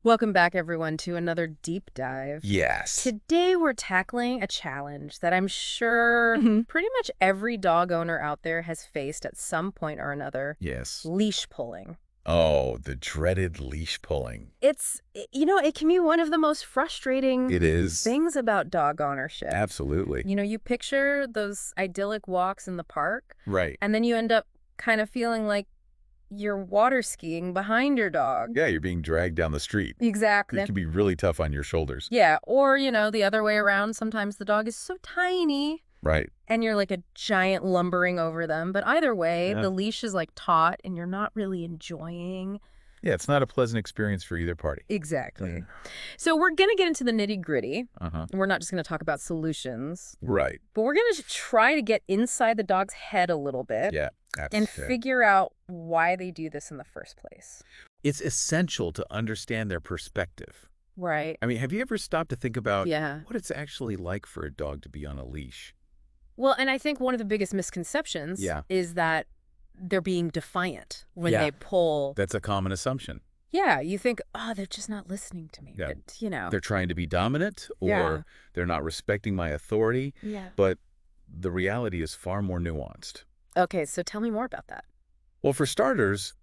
Welcome back, everyone, to another deep dive. Yes. Today, we're tackling a challenge that I'm sure pretty much every dog owner out there has faced at some point or another. Yes. Leash pulling. Oh, the dreaded leash pulling. It can be one of the most frustrating It is. things about dog ownership. Absolutely. You picture those idyllic walks in the park, Right. and then you end up kind of feeling like you're water skiing behind your dog. Yeah, you're being dragged down the street. Exactly. It can be really tough on your shoulders. Yeah, or, the other way around. Sometimes the dog is so tiny Right. and you're like a giant lumbering over them. But either way, Yeah. the leash is like taut and you're not really enjoying. Yeah, it's not a pleasant experience for either party. Exactly. So we're going to get into the nitty-gritty. Uh-huh. We're not just going to talk about solutions. Right. But we're going to try to get inside the dog's head a little bit. Yeah. And figure out why they do this in the first place. It's essential to understand their perspective. Right. I mean, have you ever stopped to think about what it's actually like for a dog to be on a leash? Well, and I think one of the biggest misconceptions is that they're being defiant when they pull. That's a common assumption. Yeah, you think, oh, they're just not listening to me. Yeah. But, They're trying to be dominant or they're not respecting my authority. Yeah. But the reality is far more nuanced. Okay, so tell me more about that. Well, for starters,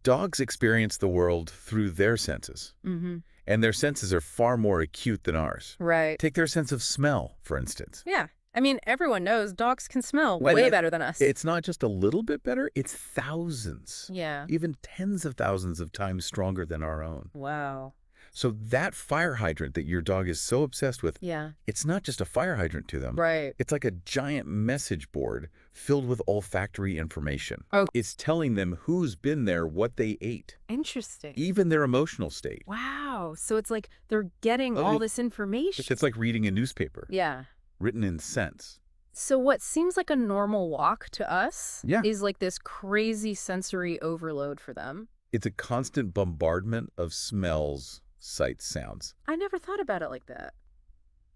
dogs experience the world through their senses. Mm-hmm. And their senses are far more acute than ours. Right. Take their sense of smell, for instance. Yeah. I mean, everyone knows dogs can smell way better than us. It's not just a little bit better, it's thousands. Yeah. Even tens of thousands of times stronger than our own. Wow. So that fire hydrant that your dog is so obsessed with, it's not just a fire hydrant to them. Right. It's like a giant message board filled with olfactory information. Oh. It's telling them who's been there, what they ate. Interesting. Even their emotional state. Wow. So it's like they're getting all this information. It's like reading a newspaper. Yeah. Written in scents. So what seems like a normal walk to us Yeah. is like this crazy sensory overload for them. It's a constant bombardment of smells, sights, sounds. I never thought about it like that.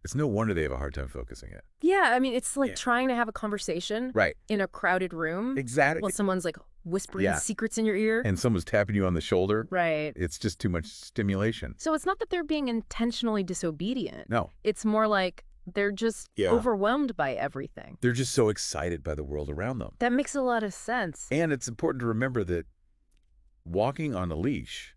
It's no wonder they have a hard time focusing it. Yeah, I mean, it's like trying to have a conversation in a crowded room. Exactly. While someone's like whispering secrets in your ear. And someone's tapping you on the shoulder. Right. It's just too much stimulation. So it's not that they're being intentionally disobedient. No. It's more like they're just overwhelmed by everything. They're just so excited by the world around them. That makes a lot of sense. And it's important to remember that walking on a leash,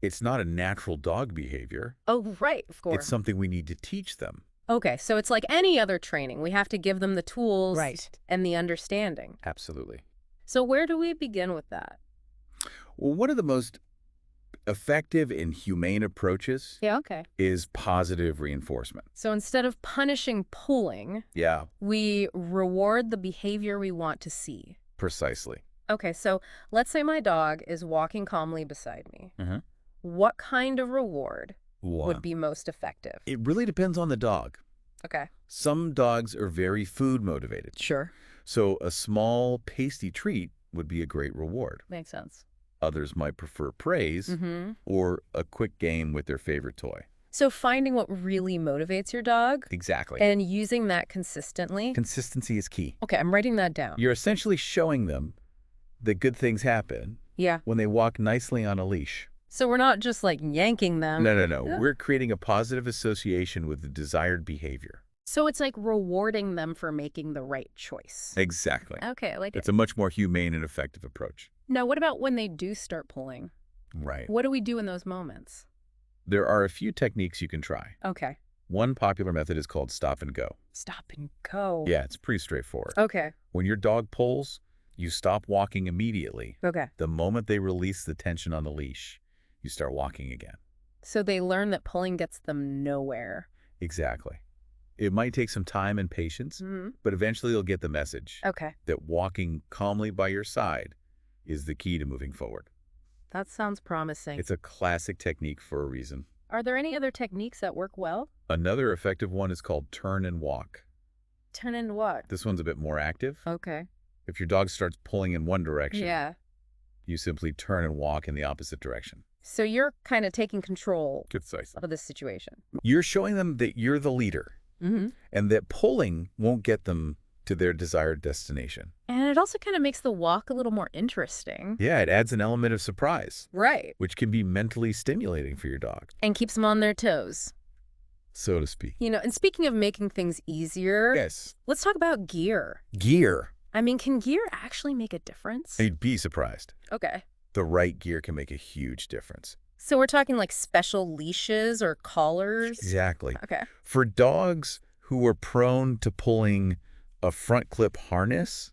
it's not a natural dog behavior. Oh, right, of course. It's something we need to teach them. Okay, so it's like any other training. We have to give them the tools and the understanding. Absolutely. So where do we begin with that? Well, one of the most effective and humane approaches is positive reinforcement. So instead of punishing pulling, we reward the behavior we want to see. Precisely. Okay, so let's say my dog is walking calmly beside me. What kind of reward would be most effective? It really depends on the dog. Okay. Some dogs are very food motivated. Sure. So a small pasty treat would be a great reward. Makes sense. Others might prefer praise or a quick game with their favorite toy. So finding what really motivates your dog. Exactly. And using that consistently. Consistency is key. Okay, I'm writing that down. You're essentially showing them that good things happen when they walk nicely on a leash. So we're not just like yanking them. No. We're creating a positive association with the desired behavior. So it's like rewarding them for making the right choice. Exactly. Okay, I like it. It's a much more humane and effective approach. Now, what about when they do start pulling? Right. What do we do in those moments? There are a few techniques you can try. Okay. One popular method is called stop and go. Stop and go. Yeah, it's pretty straightforward. Okay. When your dog pulls, you stop walking immediately. Okay. The moment they release the tension on the leash, you start walking again. So they learn that pulling gets them nowhere. Exactly. It might take some time and patience, but eventually you'll get the message that walking calmly by your side is the key to moving forward. That sounds promising. It's a classic technique for a reason. Are there any other techniques that work well? Another effective one is called turn and walk. Turn and walk? This one's a bit more active. Okay. If your dog starts pulling in one direction, you simply turn and walk in the opposite direction. So you're kind of taking control Precisely. of this situation. You're showing them that you're the leader and that pulling won't get them to their desired destination. And it also kind of makes the walk a little more interesting. Yeah, it adds an element of surprise. Right. Which can be mentally stimulating for your dog. And keeps them on their toes. So to speak. And speaking of making things easier, yes, let's talk about gear. Gear. I mean, can gear actually make a difference? You'd be surprised. Okay. The right gear can make a huge difference. So we're talking like special leashes or collars? Exactly. Okay. For dogs who are prone to pulling a front clip harness,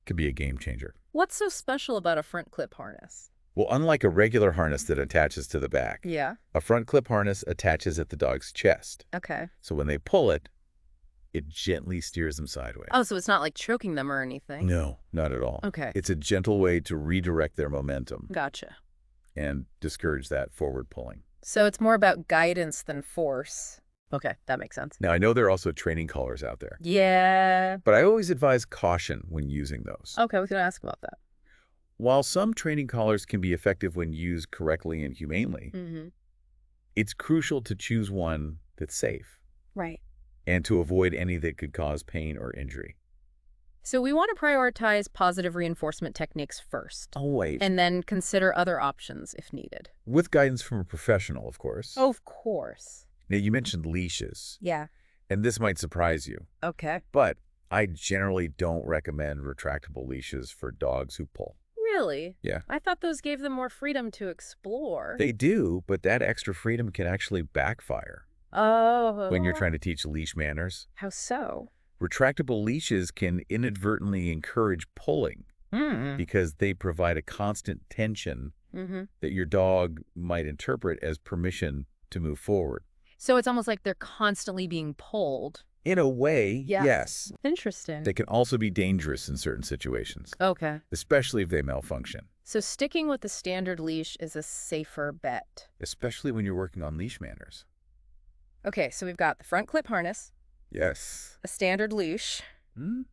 could be a game changer. What's so special about a front clip harness? Well, unlike a regular harness that attaches to the back, a front clip harness attaches at the dog's chest. Okay. So when they pull it, it gently steers them sideways. Oh, so it's not like choking them or anything? No, not at all. Okay. It's a gentle way to redirect their momentum. Gotcha. And discourage that forward pulling. So it's more about guidance than force. Okay, that makes sense. Now, I know there are also training collars out there. Yeah. But I always advise caution when using those. Okay, I was going to ask about that. While some training collars can be effective when used correctly and humanely, it's crucial to choose one that's safe. Right. And to avoid any that could cause pain or injury. So we want to prioritize positive reinforcement techniques first. Always. And then consider other options if needed. With guidance from a professional, of course. Of course. Now, you mentioned leashes. Yeah. And this might surprise you. Okay. But I generally don't recommend retractable leashes for dogs who pull. Really? Yeah. I thought those gave them more freedom to explore. They do, but that extra freedom can actually backfire. Oh. When you're trying to teach leash manners. How so? Retractable leashes can inadvertently encourage pulling because they provide a constant tension that your dog might interpret as permission to move forward. So it's almost like they're constantly being pulled. In a way, yes. Interesting. They can also be dangerous in certain situations. Okay. Especially if they malfunction. So sticking with the standard leash is a safer bet. Especially when you're working on leash manners. Okay, so we've got the front clip harness. Yes. A standard leash.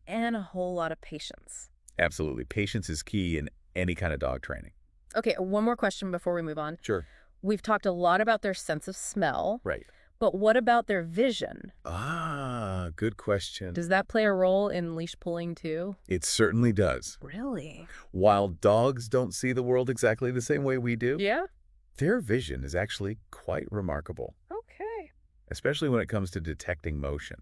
And a whole lot of patience. Absolutely. Patience is key in any kind of dog training. Okay, one more question before we move on. Sure. We've talked a lot about their sense of smell. Right. But what about their vision? Ah, good question. Does that play a role in leash pulling too? It certainly does. Really? While dogs don't see the world exactly the same way we do, Yeah? their vision is actually quite remarkable. Okay. Especially when it comes to detecting motion.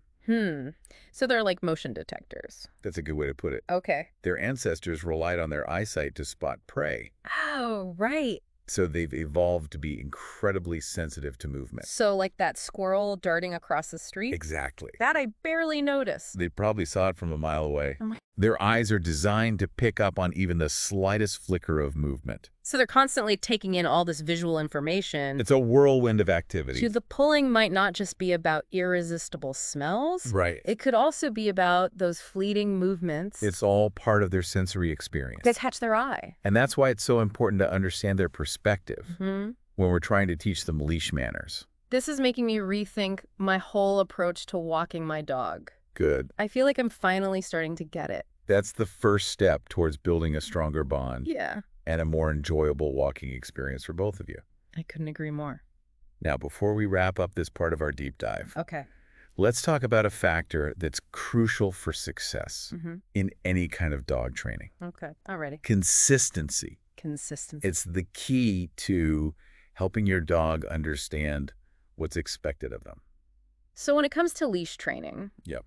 So they're like motion detectors. That's a good way to put it. Okay. Their ancestors relied on their eyesight to spot prey. Oh, right. So they've evolved to be incredibly sensitive to movement. So like that squirrel darting across the street? Exactly. That I barely noticed. They probably saw it from a mile away. Oh my. Their eyes are designed to pick up on even the slightest flicker of movement. So they're constantly taking in all this visual information. It's a whirlwind of activity. So the pulling might not just be about irresistible smells. Right. It could also be about those fleeting movements. It's all part of their sensory experience. That catch their eye. And that's why it's so important to understand their perspective when we're trying to teach them leash manners. This is making me rethink my whole approach to walking my dog. Good. I feel like I'm finally starting to get it. That's the first step towards building a stronger bond. Yeah. And a more enjoyable walking experience for both of you. I couldn't agree more. Now, before we wrap up this part of our deep dive, Okay. let's talk about a factor that's crucial for success in any kind of dog training. Okay. Alrighty. Consistency. Consistency. It's the key to helping your dog understand what's expected of them. So when it comes to leash training, Yep.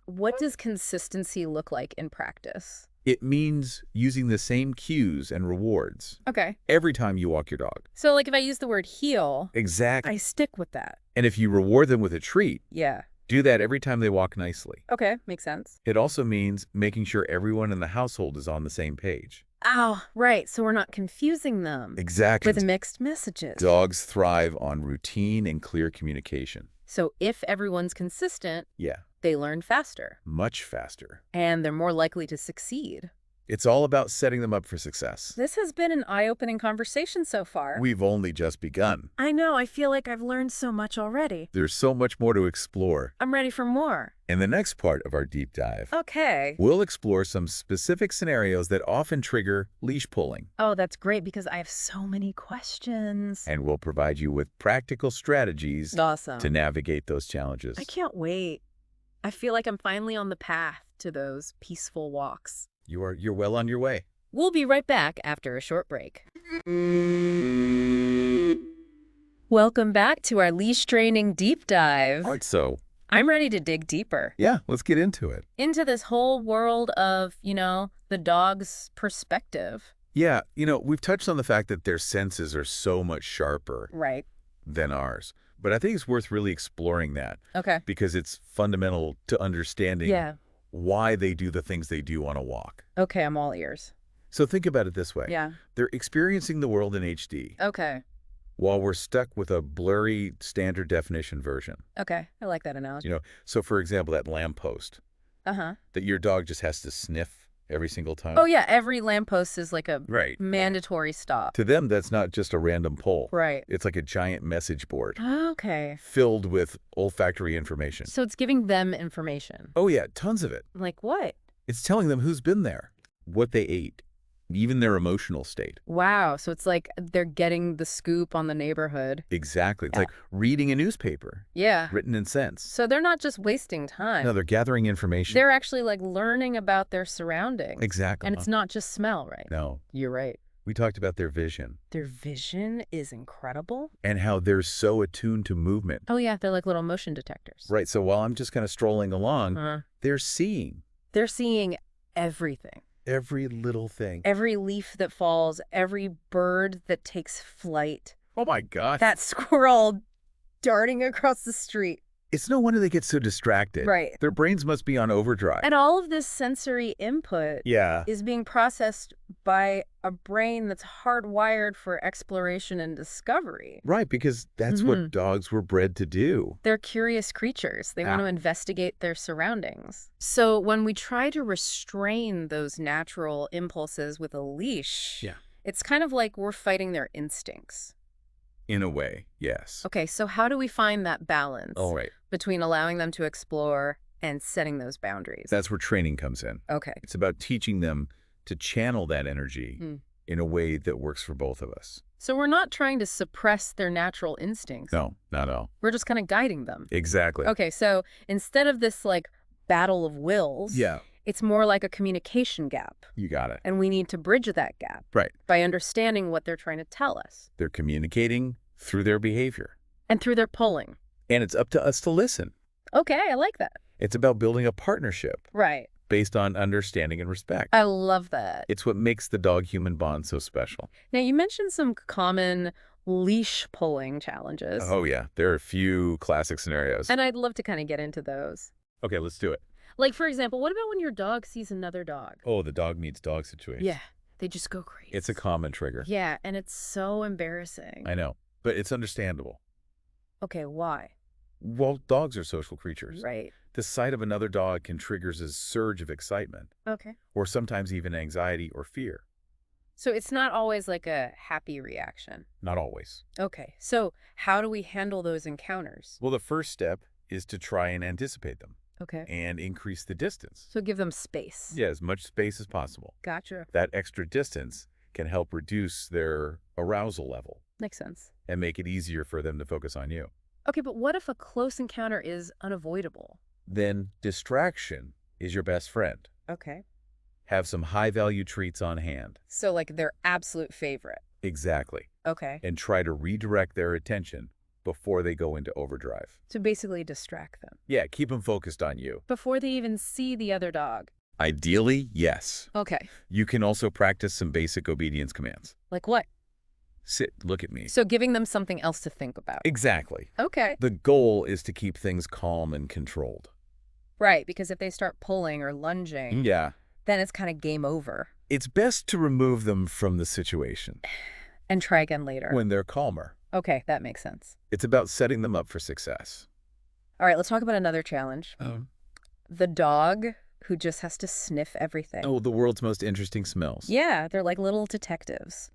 what does consistency look like in practice? It means using the same cues and rewards Okay. every time you walk your dog. So like if I use the word heel, Exactly. I stick with that. And if you reward them with a treat, Yeah. do that every time they walk nicely. Okay. Makes sense. It also means making sure everyone in the household is on the same page. Oh, right. So we're not confusing them. Exactly. With mixed messages. Dogs thrive on routine and clear communication. So if everyone's consistent, Yeah. they learn faster. Much faster. And they're more likely to succeed. It's all about setting them up for success. This has been an eye-opening conversation so far. We've only just begun. I know. I feel like I've learned so much already. There's so much more to explore. I'm ready for more. In the next part of our deep dive, Okay. we'll explore some specific scenarios that often trigger leash pulling. Oh, that's great because I have so many questions. And we'll provide you with practical strategies Awesome. to navigate those challenges. I can't wait. I feel like I'm finally on the path to those peaceful walks. You're well on your way. We'll be right back after a short break. Welcome back to our leash training deep dive. All right, so I'm ready to dig deeper. yeah, let's get into it. Into this whole world of, the dog's perspective. Yeah, we've touched on the fact that their senses are so much sharper Right. than ours. But I think it's worth really exploring that. Okay. Because it's fundamental to understanding why they do the things they do on a walk. Okay, I'm all ears. So think about it this way. Yeah. They're experiencing the world in HD. Okay. While we're stuck with a blurry standard definition version. Okay, I like that analogy. So for example, that lamppost that your dog just has to sniff every single time. Oh, yeah, every lamppost is like a Right. mandatory stop. To them, that's not just a random pole. Right. It's like a giant message board Okay. filled with olfactory information. So it's giving them information. Oh, yeah, tons of it. Like what? It's telling them who's been there, what they ate, even their emotional state. Wow, so it's like they're getting the scoop on the neighborhood. Exactly. It's like reading a newspaper. Yeah. Written in sense. So they're not just wasting time. No, they're gathering information. They're actually like learning about their surroundings. Exactly. And it's not just smell, right? No. You're right. We talked about their vision. Their vision is incredible. And how they're so attuned to movement. Oh, yeah, they're like little motion detectors. Right, so while I'm just kind of strolling along, they're seeing. They're seeing everything. Every little thing. Every leaf that falls, every bird that takes flight. Oh my gosh. That squirrel darting across the street. It's no wonder they get so distracted. Right. Their brains must be on overdrive. And all of this sensory input is being processed by a brain that's hardwired for exploration and discovery. Right, because that's what dogs were bred to do. They're curious creatures. They want to investigate their surroundings. So when we try to restrain those natural impulses with a leash, it's kind of like we're fighting their instincts. In a way, yes. Okay, so how do we find that balance between allowing them to explore and setting those boundaries? That's where training comes in. Okay. It's about teaching them to channel that energy in a way that works for both of us. So we're not trying to suppress their natural instincts. No, not at all. We're just kind of guiding them. Exactly. Okay, so instead of this like battle of wills, it's more like a communication gap. You got it. And we need to bridge that gap by understanding what they're trying to tell us. They're communicating through their behavior. And through their pulling. And it's up to us to listen. Okay, I like that. It's about building a partnership. Right. Based on understanding and respect. I love that. It's what makes the dog-human bond so special. Now, you mentioned some common leash-pulling challenges. Oh, yeah. There are a few classic scenarios. And I'd love to kind of get into those. Okay, let's do it. Like, for example, what about when your dog sees another dog? Oh, the dog needs dog situation. Yeah, they just go crazy. It's a common trigger. Yeah, and it's so embarrassing. I know, but it's understandable. Okay, why? Well, dogs are social creatures. Right. The sight of another dog can trigger a surge of excitement. Okay. Or sometimes even anxiety or fear. So it's not always like a happy reaction. Not always. Okay, so how do we handle those encounters? Well, the first step is to try and anticipate them. Okay. And increase the distance. So give them space. Yeah, as much space as possible. Gotcha. That extra distance can help reduce their arousal level. Makes sense. And make it easier for them to focus on you. Okay, but what if a close encounter is unavoidable? Then distraction is your best friend. Okay. Have some high-value treats on hand. So like their absolute favorite. Exactly. Okay. And try to redirect their attention before they go into overdrive. To basically distract them. Yeah, keep them focused on you. Before they even see the other dog. Ideally, yes. Okay. You can also practice some basic obedience commands. Like what? Sit, look at me. So giving them something else to think about. Exactly. Okay. The goal is to keep things calm and controlled. Right, because if they start pulling or lunging, then it's kind of game over. It's best to remove them from the situation. And try again later. When they're calmer. Okay, that makes sense. It's about setting them up for success. All right, let's talk about another challenge. The dog who just has to sniff everything. Oh, the world's most interesting smells. Yeah, they're like little detectives.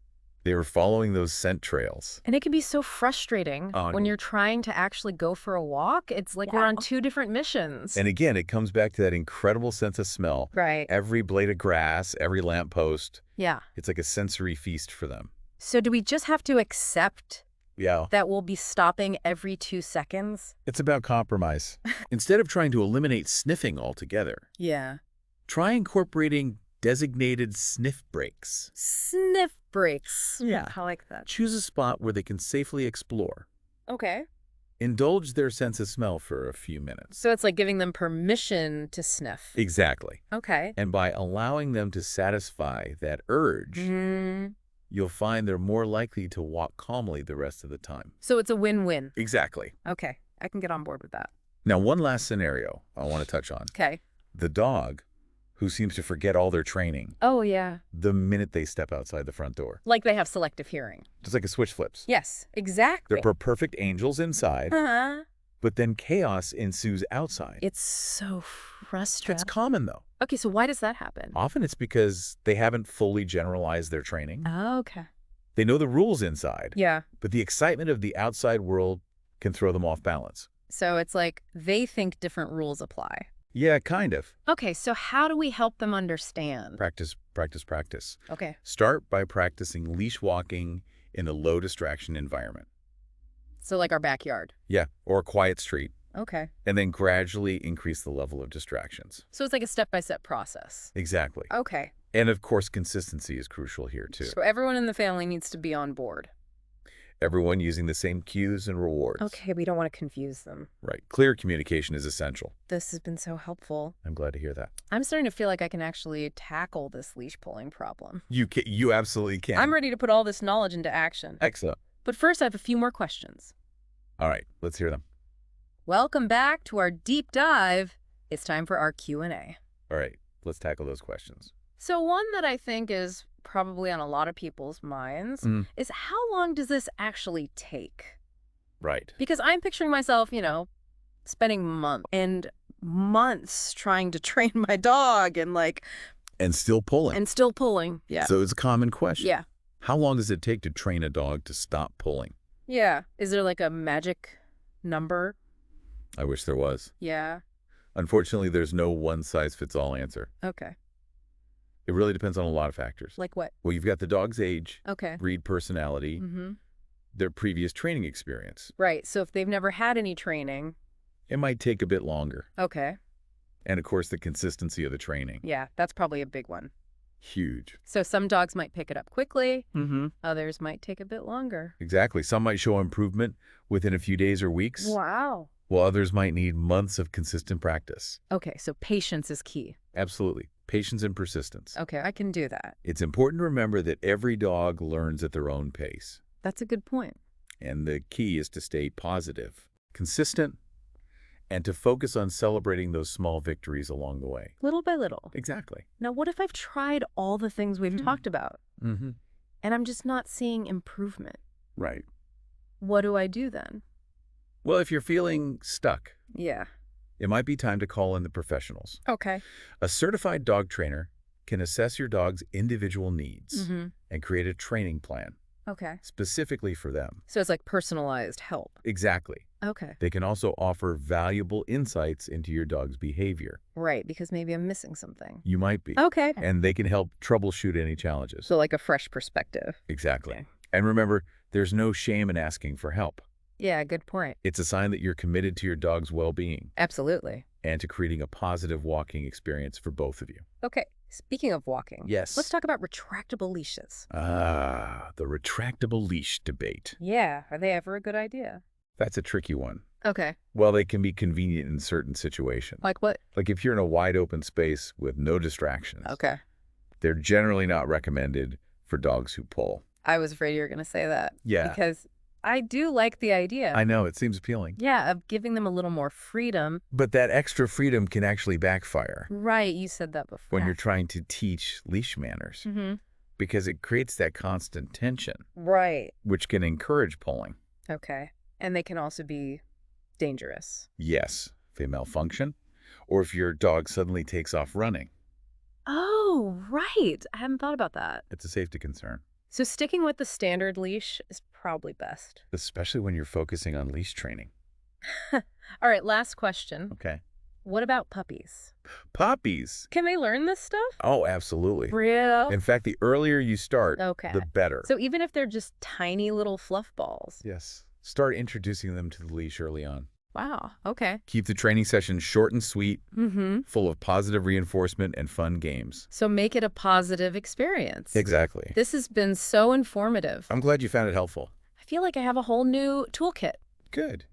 They were following those scent trails. And it can be so frustrating when you're trying to actually go for a walk. It's like we're on two different missions. And again, it comes back to that incredible sense of smell. Right. Every blade of grass, every lamppost. Yeah. It's like a sensory feast for them. So do we just have to accept Yeah. that will be stopping every 2 seconds? It's about compromise. Instead of trying to eliminate sniffing altogether, Yeah. try incorporating designated sniff breaks. Sniff breaks. Yeah. I like that. Choose a spot where they can safely explore. Okay. Indulge their sense of smell for a few minutes. So it's like giving them permission to sniff. Exactly. Okay. And by allowing them to satisfy that urge, you'll find they're more likely to walk calmly the rest of the time. So it's a win-win. Exactly. Okay. I can get on board with that. Now, one last scenario I want to touch on. Okay. The dog who seems to forget all their training Oh, yeah. the minute they step outside the front door. Like they have selective hearing. Just like a switch flips. Yes, exactly. They're perfect angels inside, Uh-huh. but then chaos ensues outside. It's so frustrating. That's common, though. Okay, so why does that happen? Often it's because they haven't fully generalized their training. Okay. They know the rules inside, Yeah. but the excitement of the outside world can throw them off balance. So it's like they think different rules apply. Yeah, kind of. Okay, so how do we help them understand? Practice, practice, practice. Okay. Start by practicing leash walking in a low distraction environment. So like our backyard. Yeah, or a quiet street. Okay. And then gradually increase the level of distractions. So it's like a step-by-step process. Exactly. Okay. And of course, consistency is crucial here too. So everyone in the family needs to be on board. Everyone using the same cues and rewards. Okay, we don't want to confuse them. Right. Clear communication is essential. This has been so helpful. I'm glad to hear that. I'm starting to feel like I can actually tackle this leash pulling problem. You absolutely can. I'm ready to put all this knowledge into action. Excellent. But first, I have a few more questions. All right, let's hear them. Welcome back to our deep dive. It's time for our Q&A. All right, let's tackle those questions. So one that I think is probably on a lot of people's minds is how long does this actually take? Right. Because I'm picturing myself, spending months and months trying to train my dog and And still pulling. Yeah. So it's a common question. Yeah. How long does it take to train a dog to stop pulling? Yeah. Is there like a magic number? I wish there was. Yeah. Unfortunately, there's no one-size-fits-all answer. Okay. It really depends on a lot of factors. Like what? Well, you've got the dog's age, Okay. breed personality, their previous training experience. Right. So if they've never had any training. It might take a bit longer. Okay. And of course, the consistency of the training. Yeah, that's probably a big one. Huge. So some dogs might pick it up quickly. Others might take a bit longer. Exactly. Some might show improvement within a few days or weeks. Wow. While others might need months of consistent practice. Okay, so patience is key. Absolutely. Patience and persistence. Okay, I can do that. It's important to remember that every dog learns at their own pace. That's a good point. And the key is to stay positive, consistent, and to focus on celebrating those small victories along the way. Little by little. Exactly. Now, what if I've tried all the things we've talked about and I'm just not seeing improvement? Right. What do I do then? Well, if you're feeling stuck, Yeah. it might be time to call in the professionals. Okay. A certified dog trainer can assess your dog's individual needs and create a training plan Okay. specifically for them. So it's like personalized help. Exactly. Okay. They can also offer valuable insights into your dog's behavior. Right, because maybe I'm missing something. You might be. Okay. And they can help troubleshoot any challenges. So like a fresh perspective. Exactly. Okay. And remember, there's no shame in asking for help. Yeah, good point. It's a sign that you're committed to your dog's well-being Absolutely. and to creating a positive walking experience for both of you. Okay. Speaking of walking. Yes. Let's talk about retractable leashes. Ah, the retractable leash debate. Yeah. Are they ever a good idea? That's a tricky one. Okay. Well, they can be convenient in certain situations. Like what? Like if you're in a wide open space with no distractions. Okay. They're generally not recommended for dogs who pull. I was afraid you were going to say that. Yeah. Because I do like the idea. I know, it seems appealing. Yeah, of giving them a little more freedom. But that extra freedom can actually backfire Right, you said that before. when you're trying to teach leash manners because it creates that constant tension, Right. which can encourage pulling. Okay. And they can also be dangerous. Yes, if they malfunction, or if your dog suddenly takes off running. Oh, right. I hadn't thought about that. It's a safety concern, So sticking with the standard leash is probably best. especially when you're focusing on leash training. All right, last question. Okay. What about puppies? Puppies. Can they learn this stuff? Oh, absolutely. Real? In fact, the earlier you start, the better. So even if they're just tiny little fluff balls? Yes. Start introducing them to the leash early on. Wow, okay. Keep the training sessions short and sweet, full of positive reinforcement and fun games. So make it a positive experience. Exactly. This has been so informative. I'm glad you found it helpful. I feel like I have a whole new toolkit. Good.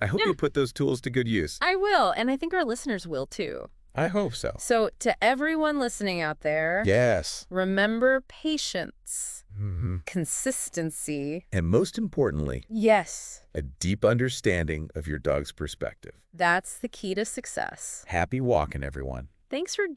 I hope you put those tools to good use. I will, and I think our listeners will too. I hope so. So to everyone listening out there, yes, remember patience, consistency, and most importantly, yes, a deep understanding of your dog's perspective. That's the key to success. Happy walking, everyone. Thanks for